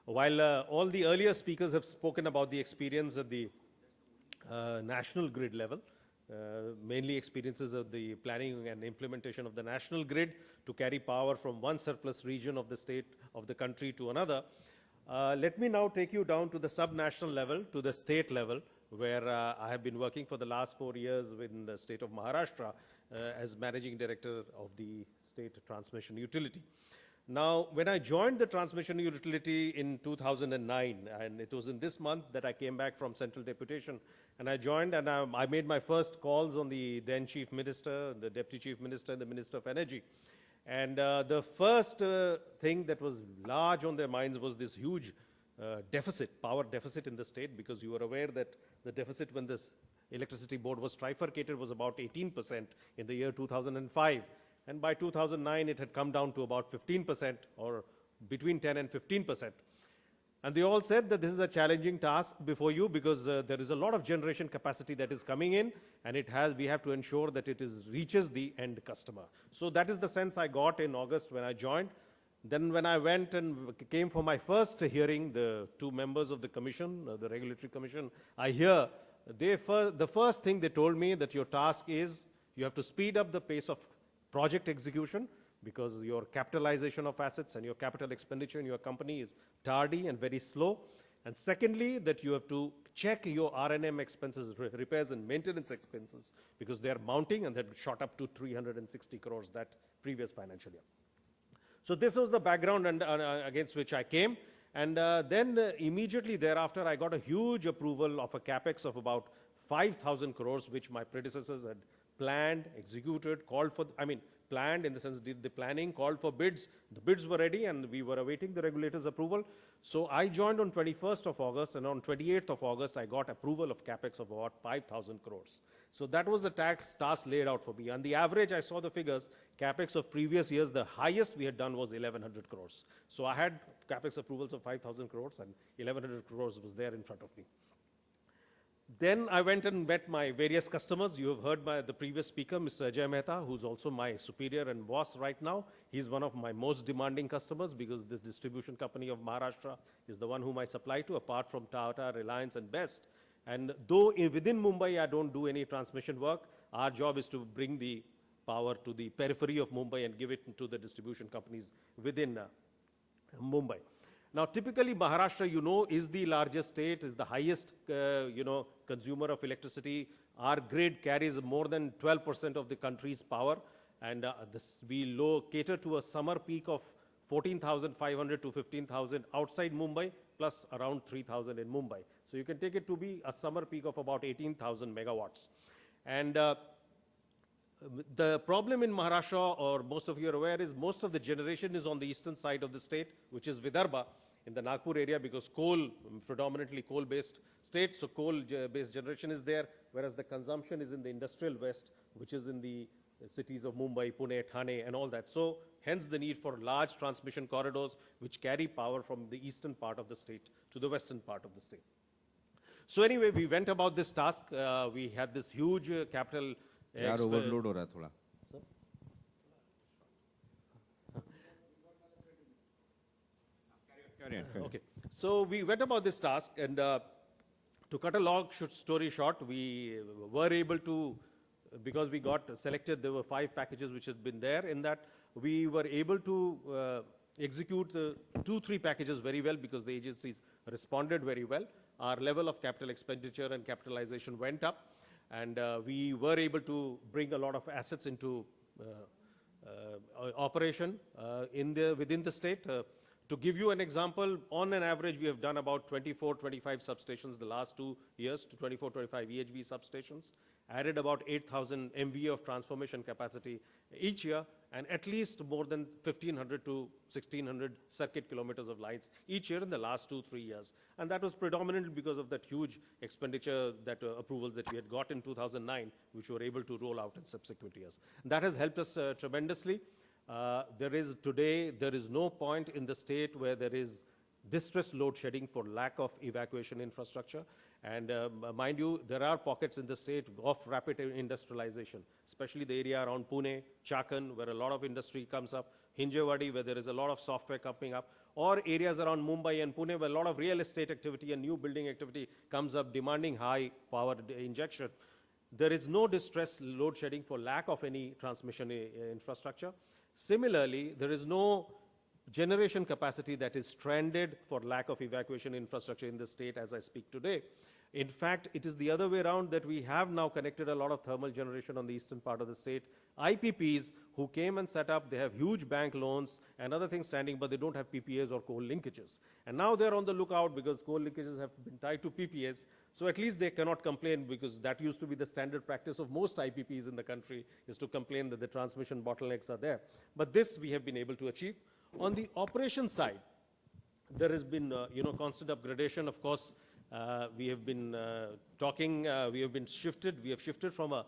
While all the earlier speakers have spoken about the experience at the national grid level, mainly experiences of the planning and implementation of the national grid to carry power from one surplus region of the state, of the country to another. Let me now take you down to the sub-national level, to the state level, where I have been working for the last 4 years in the state of Maharashtra as Managing Director of the State Transmission Utility. Now, when I joined the transmission utility in 2009, and it was in this month that I came back from central deputation, and I joined and I made my first calls on the then Chief Minister, the Deputy Chief Minister, and the Minister of Energy. And the first thing that was large on their minds was this huge deficit, power deficit in the state, because you were aware that the deficit when this electricity board was trifurcated was about 18% in the year 2005. And by 2009, it had come down to about 15% or between 10 and 15%. And they all said that this is a challenging task before you because there is a lot of generation capacity that is coming in, and we have to ensure that it reaches the end customer. So that is the sense I got in August when I joined. Then when I went and came for my first hearing, the two members of the commission, the regulatory commission, the first thing they told me that your task is you have to speed up the pace of project execution because your capitalization of assets and your capital expenditure in your company is tardy and very slow. And secondly, that you have to check your R&M expenses, repairs and maintenance expenses, because they are mounting and they shot up to 360 crores that previous financial year. So this was the background against which I came. And then immediately thereafter, I got a huge approval of a capex of about 5,000 crores, which my predecessors had planned, executed, planned in the sense did the planning, called for bids. The bids were ready and we were awaiting the regulator's approval. So I joined on 21st of August and on 28th of August, I got approval of capex of about 5,000 crores. So that was the task task laid out for me. On the average, I saw the figures, capex of previous years, the highest we had done was 1,100 crores. So I had capex approvals of 5,000 crores and 1,100 crores was there in front of me. Then I went and met my various customers. You have heard the previous speaker, Mr. Ajay Mehta, who's also my superior and boss right now. He's one of my most demanding customers because this distribution company of Maharashtra is the one whom I supply to, apart from Tata, Reliance, and Best. And though within Mumbai I don't do any transmission work, our job is to bring the power to the periphery of Mumbai and give it to the distribution companies within Mumbai. Now, typically, Maharashtra, is the largest state, is the highest, consumer of electricity. Our grid carries more than 12% of the country's power, and we cater to a summer peak of 14,500 to 15,000 outside Mumbai, plus around 3,000 in Mumbai. So you can take it to be a summer peak of about 18,000 megawatts. And the problem in Maharashtra, or most of you are aware, is most of the generation is on the eastern side of the state, which is Vidarbha, in the Nagpur area, because predominantly coal-based state, so coal-based generation is there, whereas the consumption is in the industrial west, which is in the cities of Mumbai, Pune, Thane, and all that. So hence the need for large transmission corridors which carry power from the eastern part of the state to the western part of the state. So anyway, we went about this task. We had this huge capital overload हो रहा है थोड़ा. Okay, so we went about this task, and to cut a long story short, we were able to, because we got selected, there were 5 packages which had been there in that, we were able to execute 2-3 packages very well because the agencies responded very well. Our level of capital expenditure and capitalization went up, and we were able to bring a lot of assets into operation within the state. To give you an example, on an average, we have done about 24, 25 substations the last 2 years, to 24, 25 EHV substations, added about 8,000 MVA of transformation capacity each year, and at least more than 1,500 to 1,600 circuit kilometers of lines each year in the last 2-3 years. And that was predominantly because of that huge expenditure, that approval that we had got in 2009, which we were able to roll out in subsequent years. And that has helped us tremendously. There is no point in the state where there is distress load shedding for lack of evacuation infrastructure. And mind you, there are pockets in the state of rapid industrialization, especially the area around Pune, Chakan, where a lot of industry comes up, Hinjewadi, where there is a lot of software coming up. or areas around Mumbai and Pune where a lot of real estate activity and new building activity comes up demanding high power injection, there is no distress load shedding for lack of any transmission infrastructure. Similarly, there is no generation capacity that is stranded for lack of evacuation infrastructure in the state as I speak today. In fact, it is the other way around that we have now connected a lot of thermal generation on the eastern part of the state. IPPs who came and set up, they have huge bank loans and other things standing, but they don't have PPAs or coal linkages. And now they're on the lookout because coal linkages have been tied to PPAs. So at least they cannot complain, because that used to be the standard practice of most IPPs in the country, is to complain that the transmission bottlenecks are there. But this we have been able to achieve. On the operation side, there has been constant upgradation. Of course, we have been we have shifted from a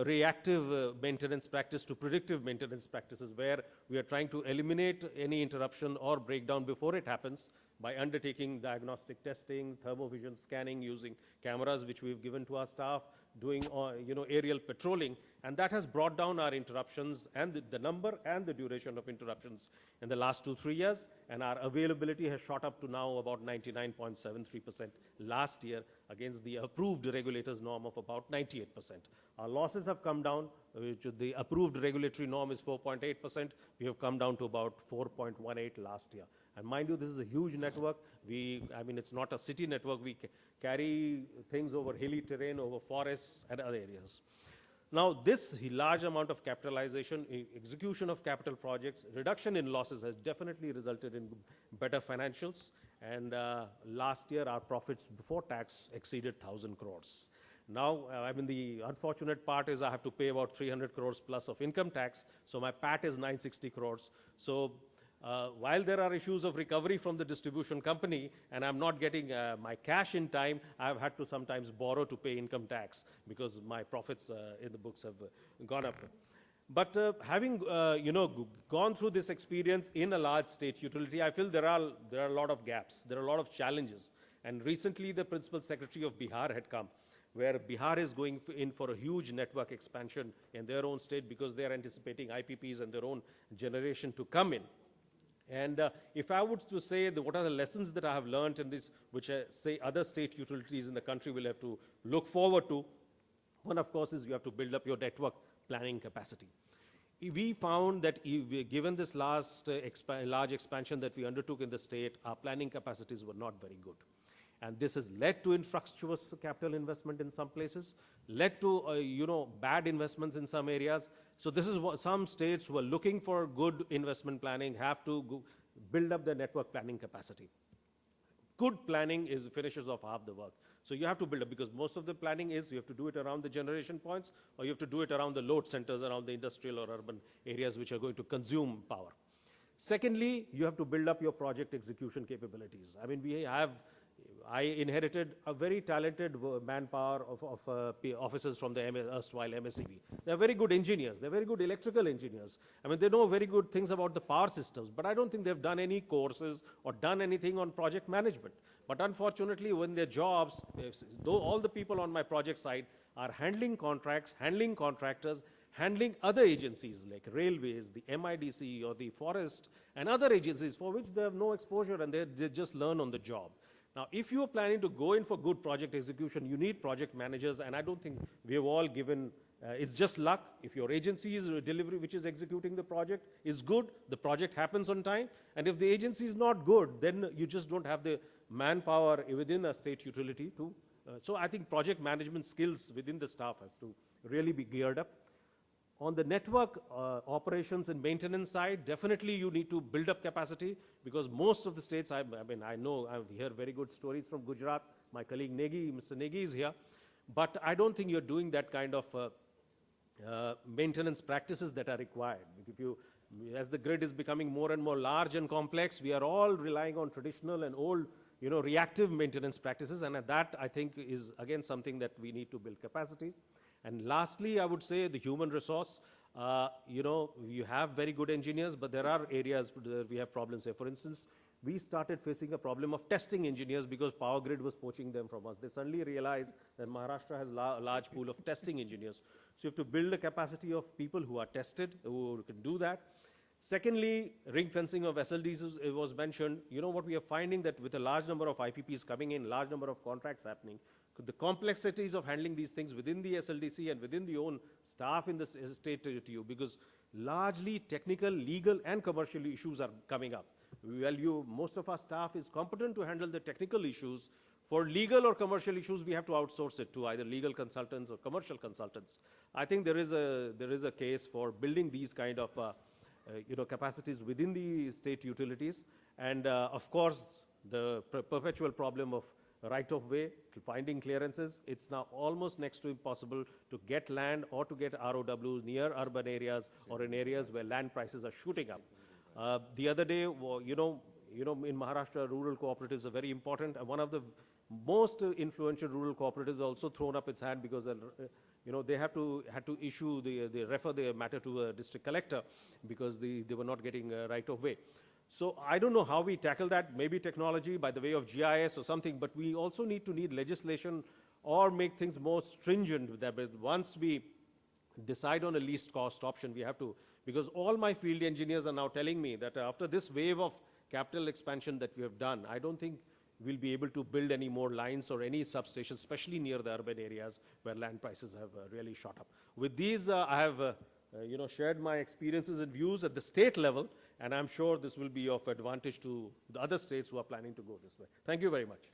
reactive maintenance practice to predictive maintenance practices, where we are trying to eliminate any interruption or breakdown before it happens by undertaking diagnostic testing, thermovision scanning, using cameras which we've given to our staff, doing aerial patrolling, and that has brought down our interruptions and the number and the duration of interruptions in the last 2-3 years, and our availability has shot up to now about 99.73% last year against the approved regulator's norm of about 98%. Our losses have come down, which the approved regulatory norm is 4.8%. We have come down to about 4.18 last year. And mind you, this is a huge network. It's not a city network. We carry things over hilly terrain, over forests and other areas. Now, this large amount of capitalization, execution of capital projects, reduction in losses has definitely resulted in better financials. And last year, our profits before tax exceeded 1,000 crores. Now, the unfortunate part is I have to pay about 300 crores plus of income tax. So my PAT is 960 crores. So while there are issues of recovery from the distribution company and I'm not getting my cash in time, I've had to sometimes borrow to pay income tax because my profits in the books have gone up. But having gone through this experience in a large state utility, I feel there are a lot of gaps, there are a lot of challenges. And recently the Principal Secretary of Bihar had come, where Bihar is going in for a huge network expansion in their own state because they are anticipating IPPs and their own generation to come in. And if I would to say that what are the lessons that I have learned in this, which say other state utilities in the country will have to look forward to, one of course is you have to build up your network planning capacity. We found that given this last large expansion that we undertook in the state, our planning capacities were not very good. And this has led to infrastructure capital investment in some places, led to bad investments in some areas. So this is what some states who are looking for good investment planning have to build up their network planning capacity. Good planning finishes off half the work. So you have to build up, because most of the planning is you have to do it around the generation points, or you have to do it around the load centers, around the industrial or urban areas which are going to consume power. Secondly, you have to build up your project execution capabilities. I inherited a very talented manpower of officers from the erstwhile MSEB. They're very good engineers. They're very good electrical engineers. They know very good things about the power systems, but I don't think they've done any courses or done anything on project management. But unfortunately, when their jobs, though all the people on my project side are handling contracts, handling contractors, handling other agencies like railways, the MIDC or the forest and other agencies for which they have no exposure and they just learn on the job. Now, if you are planning to go in for good project execution, you need project managers, and I don't think we have all given, it's just luck. If your agency's delivery, which is executing the project, is good, the project happens on time, and if the agency is not good, then you just don't have the manpower within a state utility to, so I think project management skills within the staff has to really be geared up. On the network operations and maintenance side, definitely you need to build up capacity, because most of the states, I hear very good stories from Gujarat. My colleague Negi, Mr. Negi is here. But I don't think you're doing that kind of maintenance practices that are required. As the grid is becoming more and more large and complex, we are all relying on traditional and old, reactive maintenance practices. And that, I think, is again something that we need to build capacities. And lastly, I would say the human resource. You have very good engineers, but there are areas where we have problems here. For instance, we started facing a problem of testing engineers because Power Grid was poaching them from us. They suddenly realized that Maharashtra has a large pool of testing engineers. So you have to build a capacity of people who are tested, who can do that. Secondly, ring fencing of SLDs it was mentioned. You know what we are finding that with a large number of IPPs coming in, large number of contracts happening, the complexities of handling these things within the SLDC and within the own staff in the state TU, because largely technical, legal, and commercial issues are coming up. Well, most of our staff is competent to handle the technical issues. For legal or commercial issues, we have to outsource it to either legal consultants or commercial consultants. I think there is a case for building these kind of capacities within the state utilities, and of course the perpetual problem of right of way to finding clearances. It's now almost next to impossible to get land or to get ROWs near urban areas or in areas where land prices are shooting up. The other day, in Maharashtra, rural cooperatives are very important, and one of the most influential rural cooperatives also thrown up its hand because they had to issue they refer the matter to a district collector because they were not getting right of way. So I don't know how we tackle that. Maybe technology by the way of GIS or something, but we also need legislation or make things more stringent with that. But once we decide on a least cost option, we have to, because all my field engineers are now telling me that after this wave of capital expansion that we have done, I don't think we'll be able to build any more lines or any substations, especially near the urban areas where land prices have really shot up. With these, I have shared my experiences and views at the state level, and I'm sure this will be of advantage to the other states who are planning to go this way. Thank you very much.